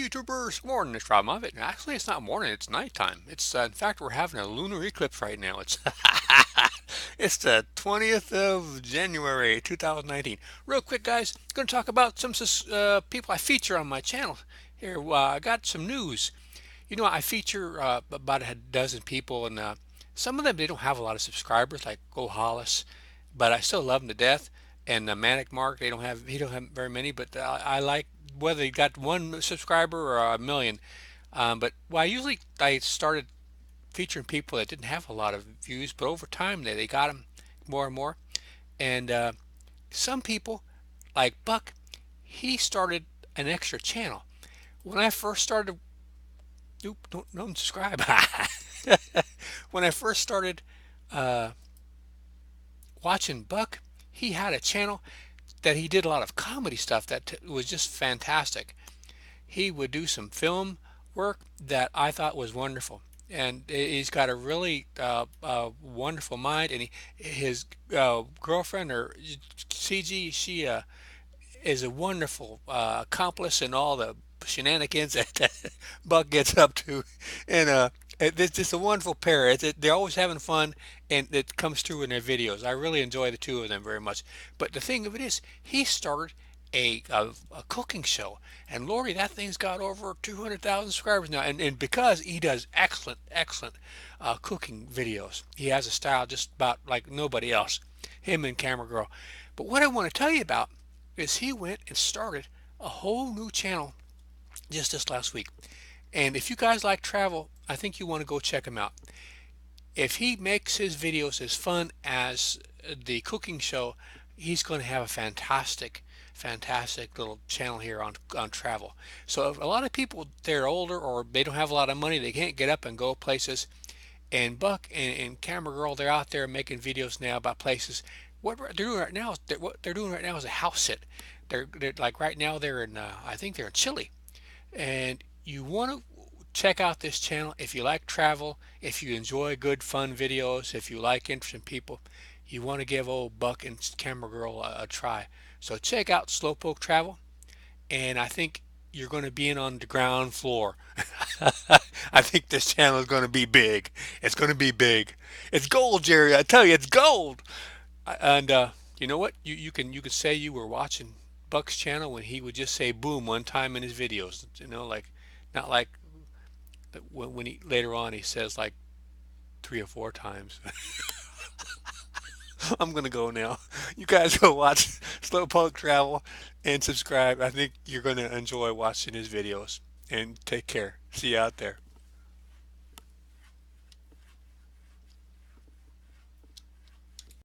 YouTubers, morning, it's Rob of it. Actually, it's not morning, it's nighttime. It's in fact, we're having a lunar eclipse right now. It's it's the 20th of January 2019. Real quick, guys, going to talk about some people I feature on my channel. Here, I got some news. You know, I feature about a dozen people, and some of them they don't have a lot of subscribers, like Go Hollis, but I still love them to death. And Manic Mark, he don't have very many, but I like whether he got one subscriber or a million. But well, I started featuring people that didn't have a lot of views, but over time they got them more and more. And some people like Buck, he started an extra channel. When I first started, nope, don't subscribe. When I first started uh, watching Buck, he had a channel that he did a lot of comedy stuff that was just fantastic. He would do some film work that I thought was wonderful. And he's got a really wonderful mind. And his girlfriend, or CG, she is a wonderful accomplice in all the shenanigans that Buck gets up to. And it's just a wonderful pair. They're always having fun, and it comes through in their videos. I really enjoy the two of them very much. But the thing of it is, he started a cooking show, and Lori, that thing's got over 200,000 subscribers now. And because he does excellent cooking videos, he has a style just about like nobody else. Him and Camera Girl. But what I want to tell you about is he went and started a whole new channel just this last week. And if you guys like travel, I think you want to go check him out. If he makes his videos as fun as the cooking show, he's going to have a fantastic little channel here on travel. So if a lot of people, they're older or they don't have a lot of money, they can't get up and go places. And Buck and Camera Girl, they're out there making videos now about places. What they're doing right now is a house sit. They're like right now they're in I think they're in Chile. And you want to check out this channel if you like travel, if you enjoy good fun videos, if you like interesting people. You want to give old Buck and Camera Girl a try. So check out Slowpoke Travel, and I think you're going to be in on the ground floor. I think this channel is going to be big. It's going to be big. It's gold, Jerry. I tell you, it's gold. And you know what? You could say you were watching Buck's channel when he would just say boom one time in his videos. You know, like not like when he later on he says like 3 or 4 times. I'm gonna go now. You guys go watch Slowpoke Travel and subscribe. I think you're gonna enjoy watching his videos. And take care. See you out there.